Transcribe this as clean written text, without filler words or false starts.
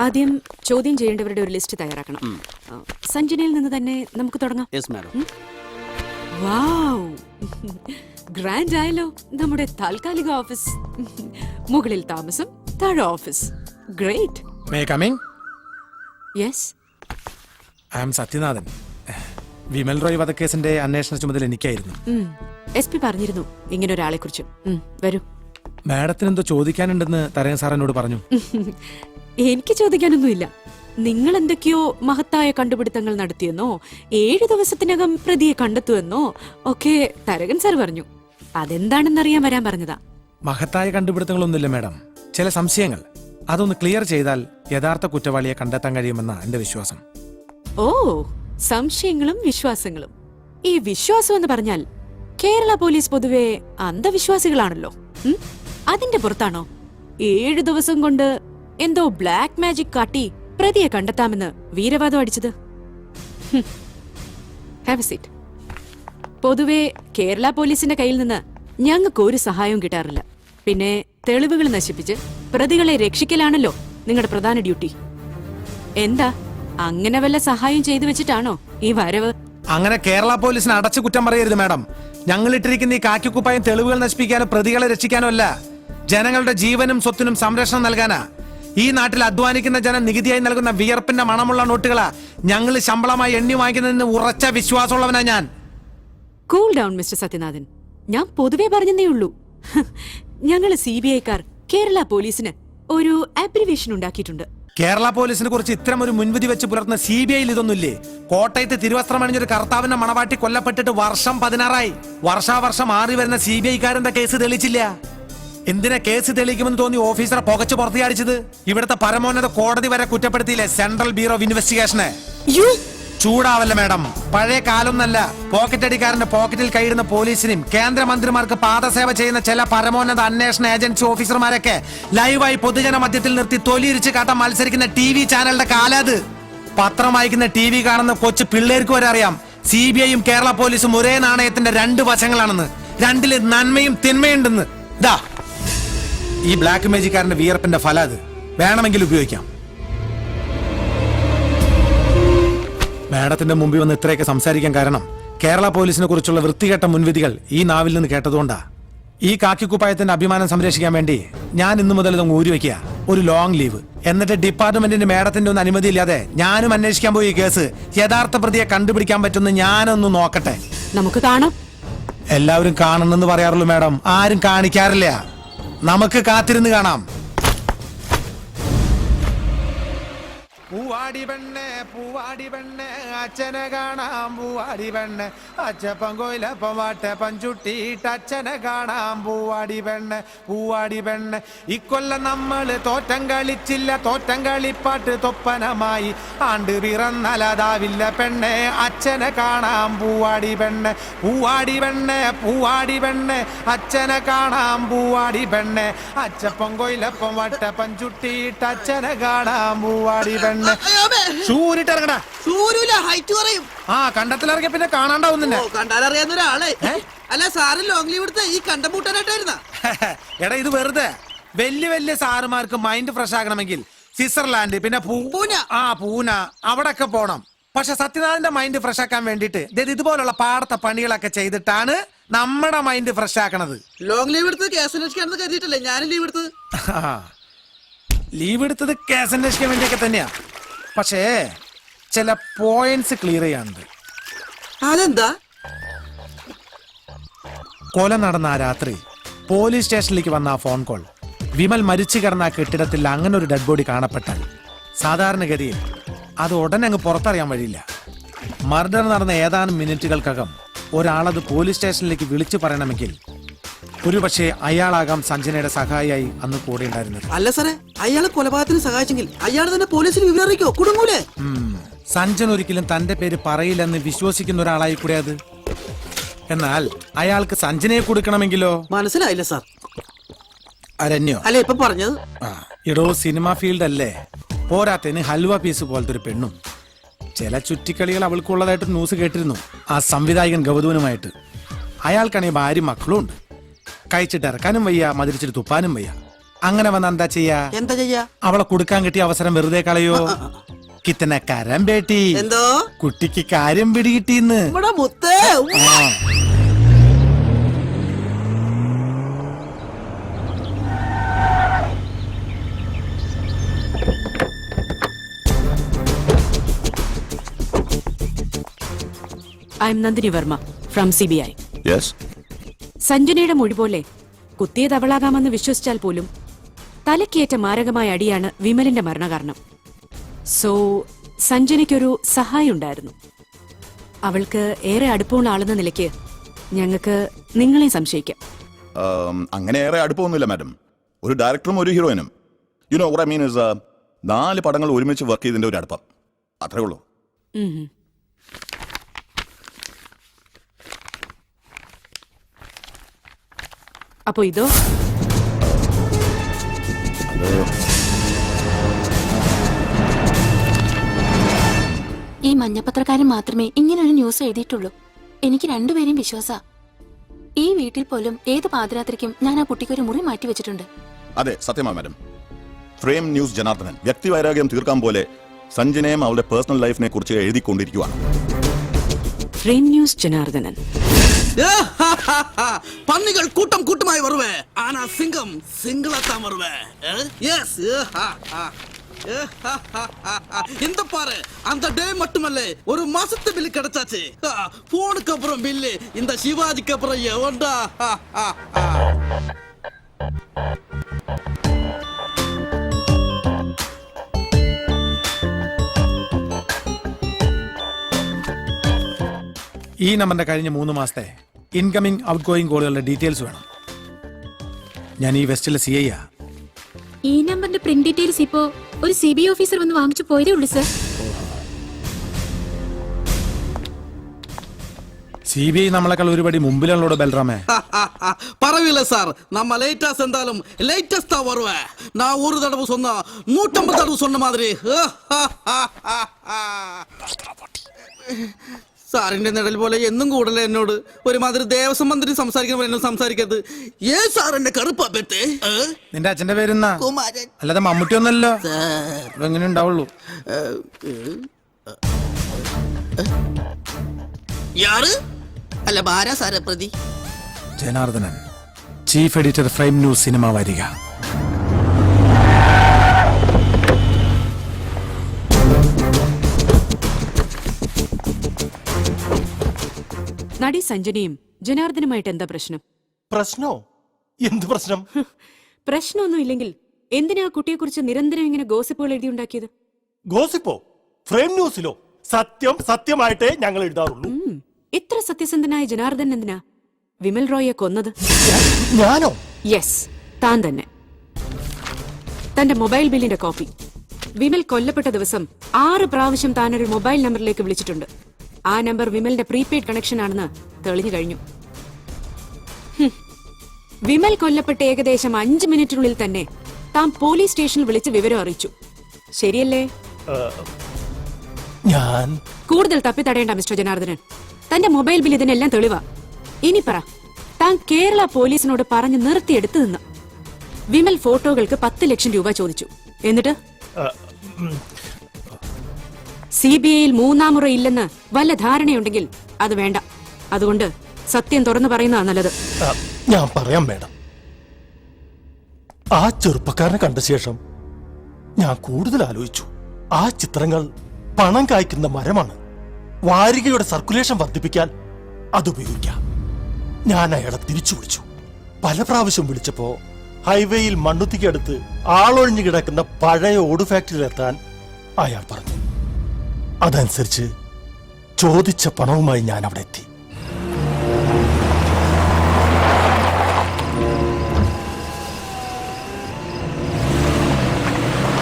ആദ്യം ചോദ്യം ചെയ്യേണ്ടവരുടെ ഒരു ലിസ്റ്റ് തയ്യാറാക്കണം. സഞ്ജനയിൽ നിന്ന് തന്നെ നമുക്ക് തുടങ്ങാം. വാവ്, ഗ്രാൻഡ് ആയല്ലോ നമ്മുടെ താൽക്കാലിക ഓഫീസ്. മുകളിൽ താമസം, താഴെ office. Great. May come in? Yes. I am Sathyanathan. Vimal Roy വധക്കേസിന്റെ അന്വേഷണ ചുമതല എനിക്കായിരുന്നു. SP പറഞ്ഞിരുന്നു ഇങ്ങനെ ഒരാളെ കുറിച്ച്. വരൂ. മാഡത്തിന് എന്തോ ചോദിക്കാനുണ്ടെന്ന് തരയൻ സാർ എന്നോട് പറഞ്ഞു. എനിക്ക് ചോദിക്കാനൊന്നുമില്ല. നിങ്ങൾ എന്തൊക്കെയോ മഹത്തായ കണ്ടുപിടുത്തങ്ങൾ നടത്തിയെന്നോ 7 ദിവസത്തിനകം പ്രതിയെ കണ്ടെത്തുമെന്നോ ഒക്കെ തരകൻ സാർ പറഞ്ഞു. അതെന്താണെന്നറിയാൻ വരാൻ പറഞ്ഞതാ. മഹത്തായ കണ്ടുപിടുത്തങ്ങളൊന്നുമില്ല മാഡം, ചില സംശയങ്ങൾ. അതൊന്ന് ക്ലിയർ ചെയ്താൽ യഥാർത്ഥ കുറ്റവാളിയെ കണ്ടെത്താൻ കഴിയുമെന്ന എന്റെ വിശ്വാസം. ഓ, സംശയങ്ങളും വിശ്വാസങ്ങളും. ഈ വിശ്വാസം എന്ന് പറഞ്ഞാൽ കേരള പോലീസ് പൊതുവെ അന്ധവിശ്വാസികളാണല്ലോ. അതിന്റെ പുറത്താണോ 7 ദിവസം കൊണ്ട് എന്തോ ബ്ലാക്ക് മാജിക് കാട്ടി പ്രതിയെ കണ്ടെത്താമെന്ന് വീരവാദം അടിച്ചത്? Have A seat. പൊതുവെ കേരള പോലീസിന്റെ കയ്യിൽ നിന്ന് ഞങ്ങൾക്ക് ഒരു സഹായവും കിട്ടാറില്ല. പിന്നെ തെളിവുകൾ നശിപ്പിച്ച് പ്രതികളെ രക്ഷിക്കലാണല്ലോ നിങ്ങളുടെ പ്രധാന ഡ്യൂട്ടി. എന്താ, അങ്ങനെ വല്ല സഹായം ചെയ്തു വെച്ചിട്ടാണോ ഈ വരവ്? അങ്ങനെ കേരള പോലീസിനെ അടച്ചു കുറ്റം പറയരുത് മാഡം. ഞങ്ങൾ ഇട്ടിരിക്കുന്ന ഈ കാക്കിക്കുപ്പായം തെളിവുകൾ നശിപ്പിക്കാനോ പ്രതികളെ രക്ഷിക്കാനോ അല്ല, ജനങ്ങളുടെ ജീവനും സ്വത്തിനും സംരക്ഷണം നൽകാനാ. ഈ നാട്ടിൽ അധ്വാനിക്കുന്ന ജനം നികുതിയായി നൽകുന്ന വിയർപ്പിന്റെ മണമുള്ള നോട്ടുകളാ ഞങ്ങൾ ശമ്പളമായി എണ്ണി വാങ്ങിക്കുന്നതിന് ഉറച്ച വിശ്വാസമുള്ളവനാ ഞാൻ. Cool down mister Sathyanathan. ഞാൻ പൊതുവെ പറഞ്ഞതേ ഉള്ളൂ. ഞങ്ങൾ CBI-ക്കാർ കേരള പോലീസിന് ഒരു അബ്രിവേഷൻ ഉണ്ടാക്കിയിട്ടുണ്ട്. കേരള പോലീസിനെ കുറിച്ച് ഇത്തരം ഒരു മുൻവിധി വെച്ച് പുലർത്തുന്ന CBI-യിൽ ഇതൊന്നുമില്ലേ? കോട്ടയത്ത് തിരുവസ്ത്രമണിഞ്ഞൊരു കർത്താവിന്റെ മണവാട്ടി കൊല്ലപ്പെട്ടിട്ട് വർഷം 16ആയി. വർഷാവർഷം മാറി വരുന്ന CBI-ക്കാരന്റെ കേസ് തെളിയിച്ചില്ല. എന്തിനാ കേസ് തെളിയിക്കുമെന്ന് തോന്നി ഓഫീസറെ പുകച്ചു പുറത്തിയാടിച്ചത്? ഇവിടുത്തെ പരമോന്നത കോടതി വരെ കുറ്റപ്പെടുത്തിയില്ലേ സെൻട്രൽ ബ്യൂറോ ഓഫ് ഇൻവെസ്റ്റിഗേഷനെ? ചൂടാവല്ല മാഡം, പഴയ കാലൊന്നല്ല. പോക്കറ്റ് അടിക്കാരന്റെ പോക്കറ്റിൽ കൈയിടുന്ന പോലീസിനും കേന്ദ്രമന്ത്രിമാർക്ക് പാദസേവ ചെയ്യുന്ന ചില പരമോന്നത അന്വേഷണ ഏജൻസി ഓഫീസർമാരൊക്കെ ലൈവായി പൊതുജന മധ്യത്തിൽ നിർത്തി തൊലിയിരിച്ച് കാട്ടാൻ മത്സരിക്കുന്ന TV ചാനലിന്റെ കാലത്. പത്രം വായിക്കുന്ന TV കാണുന്ന കൊച്ചു പിള്ളേർക്ക് വരെ അറിയാം CBI-യും കേരള പോലീസും ഒരേ നാണയത്തിന്റെ 2 വശങ്ങളാണെന്ന്. രണ്ടില് നന്മയും തിന്മയുണ്ടെന്ന്. ഇതാ ഈ ബ്ലാക്ക് മാജിക്കാരന്റെ വിയർപ്പിന്റെ ഫലം. അത് വേണമെങ്കിൽ ഉപയോഗിക്കാം. മാഡത്തിന്റെ മുമ്പിൽ വന്ന് ഇത്രയൊക്കെ സംസാരിക്കാൻ കാരണം കേരള പോലീസിനെ കുറിച്ചുള്ള വൃത്തികെട്ട മുൻവിധികൾ ഈ നാവിൽ നിന്ന് കേട്ടതുകൊണ്ടാ. ഈ കാക്കിക്കുപ്പായത്തിന്റെ അഭിമാനം സംരക്ഷിക്കാൻ വേണ്ടി ഞാൻ ഇന്നു മുതൽ ഇതൊന്ന് ഊരിവെക്കുക. ഒരു ലോങ് ലീവ്. എന്നിട്ട് ഡിപ്പാർട്ട്മെന്റിന്റെ മാഡത്തിന്റെ ഒന്നും അനുമതി ഇല്ലാതെ ഞാനും അന്വേഷിക്കാൻ പോയി കേസ് യഥാർത്ഥ പ്രതിയെ കണ്ടുപിടിക്കാൻ പറ്റുമെന്ന് ഞാനൊന്ന് നോക്കട്ടെ. നമുക്ക് കാണാം. എല്ലാവരും കാണണമെന്ന് പറയാറുള്ളൂ മാഡം, ആരും കാണിക്കാറില്ല. നമുക്ക് കാത്തിരുന്ന് കാണാം. പൂവാടി പെണ്ണെ പൂവാടി പെണ്ണെ അച്ഛനെ കാണാം. പൂവാടി പെണ്ണെ അച്ചപ്പം കൊയിലപ്പം വാട്ടെ പഞ്ചുട്ടിയിട്ട് അച്ഛനെ കാണാം. പൂവാടി പെണ്ണെ പൂവാടി പെണ്ണെ ഇക്കൊല്ലം നമ്മള് തോറ്റം കളിച്ചില്ല. തോറ്റം കളിപ്പാട്ട് തൊപ്പനമായി ആണ്ട് പിറന്നലതാവില്ല പെണ്ണെ അച്ഛനെ കാണാം. പൂവാടി പെണ്ണെ പൂവാടി പെണ്ണെ പൂവാടി പെണ്ണെ അച്ഛനെ കാണാം. പൂവാടി പെണ്ണെ അച്ചപ്പം കൊയിലപ്പം വാട്ടെ പഞ്ചുട്ടിയിട്ട് അച്ഛനെ കാണാം. പൂവാടി പെണ്ണെ കണ്ടത്തിലിറങ്ങിയ പിന്നെ കാണാണ്ടാവുന്നില്ല. കണ്ടാലറിയാവുന്ന ഒരാളെ അല്ല സാറ് ലോങ് ലീവ് എടുത്ത് ഈ കണ്ടം പൂട്ടാനായിട്ടായിരുന്ന. എടാ ഇത് വെറുതെ വലിയ വലിയ സാറുമാർക്ക് മൈൻഡ് ഫ്രഷ് ആകണമെങ്കിൽ സ്വിറ്റ്സർലാൻഡ് പിന്നെ പൂന അവിടൊക്കെ പോണം. പക്ഷെ സത്യനാഥന്റെ മൈൻഡ് ഫ്രഷ് ആക്കാൻ വേണ്ടിട്ട് ഇതുപോലുള്ള പാടത്തെ പണികളൊക്കെ ചെയ്തിട്ടാണ് നമ്മുടെ മൈൻഡ് ഫ്രഷ് ആക്കണത്. ലോങ് ലീവ് എടുത്ത് കേസ് അന്വേഷിക്കാണെന്ന് കരുതിയിട്ടല്ലേ ഞാനും ലീവ് എടുത്തത്. ലീവ് എടുത്തത് കേസ് അന്വേഷിക്കാൻ വേണ്ടിയൊക്കെ തന്നെയാ. പക്ഷേ ചില പോയിന്റ്സ് ക്ലിയർ ചെയ്യാനുണ്ട്. അതെന്താ? കൊല നടന്ന ആ രാത്രി പോലീസ് സ്റ്റേഷനിലേക്ക് വന്ന ആ ഫോൺ കോൾ, വിമൽ മരിച്ചു കിടന്ന ആ കെട്ടിടത്തിൽ അങ്ങനെ ഒരു ഡെഡ് ബോഡി കാണപ്പെട്ടാൽ സാധാരണഗതിയിൽ അത് ഉടനെ അങ്ങ് പുറത്തറിയാൻ വഴിയില്ല. മർഡർ നടന്ന ഏതാനും മിനിറ്റുകൾക്കകം ഒരാളത് പോലീസ് സ്റ്റേഷനിലേക്ക് വിളിച്ചു പറയണമെങ്കിൽ ഒരുപക്ഷെ അയാളാകാം സഞ്ജനയുടെ സഹായിയായി അന്ന് കൂടെ ഉണ്ടായിരുന്നത്. അല്ല സാറേ, അയാളെ കൊലപാതകത്തിന് സഹായിച്ചെങ്കിൽ അയാൾ തന്നെ പോലീസിന് വിവരം അറിയിക്കോ? കുടുങ്ങൂലേ? സഞ്ജൻ ഒരിക്കലും തന്റെ പേര് പറയില്ലെന്ന് വിശ്വസിക്കുന്ന ഒരാളായി കൂടെ അത്. എന്നാൽ അയാൾക്ക് സഞ്ജനയെ കൊടുക്കണമെങ്കിലോ? മനസ്സിലായില്ല സാർ. അരണ്യോ അല്ല ഇപ്പൊ പറഞ്ഞത്? ഇടോ സിനിമ ഫീൽഡ് അല്ലേ, പോരാത്തതിന് ഹൽവ പീസ് പോലത്തെ ഒരു പെണ്ണും. ചില ചുറ്റിക്കളികൾ അവൾക്കുള്ളതായിട്ട് ന്യൂസ് കേട്ടിരുന്നു ആ സംവിധായകൻ ഗൗതമനുമായിട്ട്. അയാൾക്കാണെങ്കിൽ ഭാര്യ മക്കളും ഉണ്ട്. കഴിച്ചിട്ട് ഇറക്കാനും വയ്യ, മതിരിച്ചിട്ട് തുപ്പാനും വയ്യ. അങ്ങനെ വന്ന എന്താ ചെയ്യാ? എന്താ ചെയ്യാ? അവളെ കൊടുക്കാൻ കിട്ടിയ അവസരം വെറുതെ കളയോ? കിത്തനെ കരം പേട്ടി, എന്തോ കുട്ടിക്ക് കാര്യം പിടികിട്ടിന്ന്. ഇവിടെ മുത്തേ. I M Nandini Varma from CBI. സഞ്ജനയുടെ മൊഴി പോലെ കുത്തിയത് അവളാകാമെന്ന് വിശ്വസിച്ചാൽ പോലും തലക്കേറ്റ മാരകമായ അടിയാണ് വിമലിന്റെ മരണകാരണം. സോ സഞ്ജനയ്ക്കൊരു സഹായം ഉണ്ടായിരുന്നു. അവൾക്ക് ഏറെ അടുപ്പമുള്ള ആളെന്ന നിലയ്ക്ക് ഞങ്ങൾക്ക് നിങ്ങളെ സംശയിക്കാം. അങ്ങനെ ഏറെ അടുപ്പമൊന്നുമില്ല മാഡം. ഒരു ഡയറക്ടറും ഒരു ഹീറോയിനും, you know what I mean is 4 പടങ്ങൾ ഒരുമിച്ച് വർക്ക് ചെയ്തതിന്റെ ഒരു അടുപ്പം, അത്രേ ഉള്ളൂ. അപ്പോ ഇതോ? ഈ മഞ്ഞപ്പത്രക്കാരൻ മാത്രമേ ഇങ്ങനൊരു ന്യൂസ് എഴുതിയിട്ടുള്ളൂ. എനിക്ക് രണ്ടുപേരെയും വിശ്വാസ. ഈ വീട്ടിൽ പോലും ഏത് പാതിരാത്രിക്കും ഞാൻ ആ കുട്ടിക്ക് ഒരു മുറി മാറ്റി വെച്ചിട്ടുണ്ട്. അതെ, സത്യമാ മാഡം. ഫ്രെയിം ന്യൂസ് ജനാർദ്ദനൻ വ്യക്തിവൈരാഗ്യം തീർക്കാൻ പോലെ സഞ്ജനയും അവളുടെ പേഴ്സണൽ ലൈഫിനെ കുറിച്ച് എഴുതിക്കൊണ്ടിരിക്കുകയാണ്. Frame news Janardhanan. പന്നികൾ കൂട്ടം കൂട്ടമായി വരുവേ, ആന സിംഗം സിംഗിളത്താൻ വരുവേ. இந்த பாரு, அந்த டே மட்டுமல்ல, ஒரு மாசத்து பில்லு கிடைச்சாச்சு. போனுக்கு அப்புறம் பில்லு இந்த சிவாஜிக்கு அப்புறம் எவன்டா? ഈ നമ്പറിന്റെ കഴിഞ്ഞ 3 മാസത്തെ ഇൻകമിംഗ് ഔട്ട് ഗോയിങ് കോളുകളുടെ ഡീറ്റെയിൽസ് വേണം. ഞാൻ ഈ വെസ്റ്റിലെ CI ആ. ഈ നമ്പറിന്റെ പ്രിന്റ് ഡീറ്റെയിൽസ് ഇപ്പോ ഒരു CBI ഓഫീസർ വന്ന് വാങ്ങിച്ചു പോയതേ ഉള്ളൂ സർ. CBI നമ്മളെക്കാൾ ഒരുപടി മുമ്പിലുള്ളോട് ബൽറാമേ. பரவாயில்ல சார், நம்ம லேட்டா சென்றாலும் லேட்டஸ்டா வருவேன். நான் ஒரு தடவை சொன்னா 150 தடவை சொன்ன மாதிரி. സാറിന്റെ നിഴൽ പോലെ എന്നും കൂടല എന്നോട് ഒരുമാതിരി ദേവസ്വം മന്ത്രി സംസാരിക്കുന്ന എന്നോട് സംസാരിക്കരുത്. സാർ എന്റെ കറുപ്പാ പെത്തെ. നിന്റെ അച്ഛന്റെ പേരെന്നാ? കുമാരൻ. അല്ലാതെ മമ്മൂട്ടി ഒന്നല്ലോ. എങ്ങനെ ഉണ്ടാവുള്ളൂ? യാറ് അല്ല, ബാരാ സാറെ പ്രതി? Janardhanan, chief editor, frame news cinema വാരിക. നടി സഞ്ജനയും ജനാർദ്ദനുമായിട്ട് എന്താ പ്രശ്നം? പ്രശ്നോ? എന്ത് പ്രശ്നം? പ്രശ്നമൊന്നും ഇല്ലെങ്കിൽ എന്തിനാ കുട്ടിയെക്കുറിച്ച് നിരന്തരം ഇങ്ങനെ ഗോസിപ്പുകൾ എഴുതിയുണ്ടാക്കിയത്? ഗോസിപ്പോ? ഫ്രെയിം ന്യൂസിലോ? സത്യം സത്യമായിട്ടേ ഞങ്ങൾ എഴുതാറുള്ളൂ. ഇത്ര സത്യസന്ധനായ ജനാർദ്ദൻ എന്തിനാ വിമൽ റോയെ കൊന്നത്? ഞാനോ? യെസ്, താൻ തന്നെ. തന്റെ മൊബൈൽ ബില്ലിന്റെ കോപ്പി. വിമൽ കൊല്ലപ്പെട്ട ദിവസം 6 പ്രാവശ്യം താനൊരു മൊബൈൽ നമ്പറിലേക്ക് വിളിച്ചിട്ടുണ്ട്. ആ നമ്പർ വിമലിന്റെ പ്രീപെയ്ഡ് കണക്ഷൻ ആണെന്ന് തെളിഞ്ഞു കഴിഞ്ഞു. വിമൽ കൊല്ലപ്പെട്ട ഏകദേശം 5 മിനിറ്റിനുള്ളിൽ തന്നെ താൻ പോലീസ് സ്റ്റേഷനിൽ വിളിച്ച് വിവരം അറിയിച്ചു. ശരിയല്ലേ? ഞാൻ കൂടുതൽ തപ്പിത്തടയേണ്ട മിസ്റ്റർ ജനാർദ്ദനൻ. തന്റെ മൊബൈൽ ബിൽ ഇതിനെല്ലാം തെളിവാ. ഇനി പറ, താൻ കേരള പോലീസിനോട് പറഞ്ഞു നിർത്തിയെടുത്തു നിന്ന് വിമൽ ഫോട്ടോകൾക്ക് 10 ലക്ഷം രൂപ ചോദിച്ചു. എന്നിട്ട് CBIയിൽ 3-ാം മുറ ഇല്ലെന്ന് വല്ല ധാരണയുണ്ടെങ്കിൽ അത് വേണ്ട. അതുകൊണ്ട് സത്യം തുറന്നു പറയുന്നതാ നല്ലത്. ഞാൻ പറയാം മേഡം. ആ ചെറുപ്പക്കാരനെ കണ്ട ശേഷം ഞാൻ കൂടുതൽ ആലോചിച്ചു. ആ ചിത്രങ്ങൾ പണം കായ്ക്കുന്ന മരമാണ്. വാരികയുടെ സർക്കുലേഷൻ വർദ്ധിപ്പിക്കാൻ അതുപയോഗിക്കാം. ഞാൻ അയാളെ തിരിച്ചു വിളിച്ചു. പല പ്രാവശ്യം വിളിച്ചപ്പോ ഹൈവേയിൽ മണ്ണുത്തിക്കടുത്ത് ആളൊഴിഞ്ഞു കിടക്കുന്ന പഴയ ഓട് ഫാക്ടറിയിലെത്താൻ അയാൾ പറഞ്ഞു. അതനുസരിച്ച് ചോദിച്ച പണവുമായി ഞാൻ അവിടെ എത്തി.